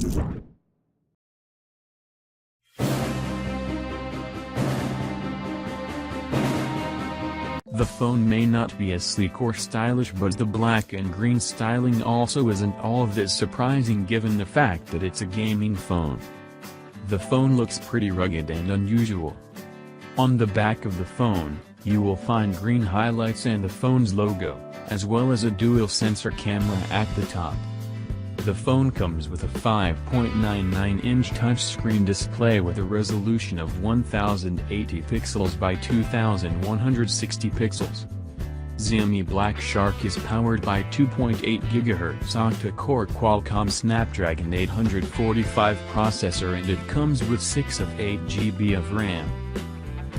The phone may not be as sleek or stylish, but the black and green styling also isn't all that surprising given the fact that it's a gaming phone. The phone looks pretty rugged and unusual. On the back of the phone, you will find green highlights and the phone's logo, as well as a dual-sensor camera at the top. The phone comes with a 5.99-inch touchscreen display with a resolution of 1080 pixels by 2160 pixels. Xiaomi Black Shark is powered by 2.8 GHz octa-core Qualcomm Snapdragon 845 processor, and it comes with 6 of 8 GB of RAM.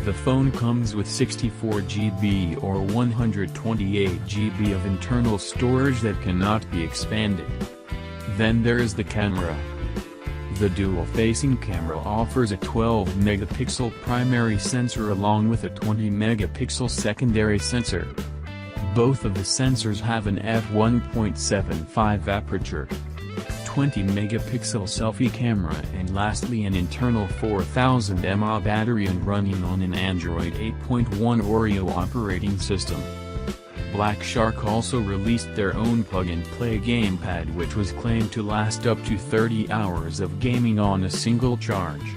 The phone comes with 64 GB or 128 GB of internal storage that cannot be expanded. Then there is the camera. The dual-facing camera offers a 12-megapixel primary sensor along with a 20-megapixel secondary sensor. Both of the sensors have an f1.75 aperture, 20-megapixel selfie camera, and lastly an internal 4000 mAh battery and running on an Android 8.1 Oreo operating system. Black Shark also released their own plug-and-play gamepad, which was claimed to last up to 30 hours of gaming on a single charge.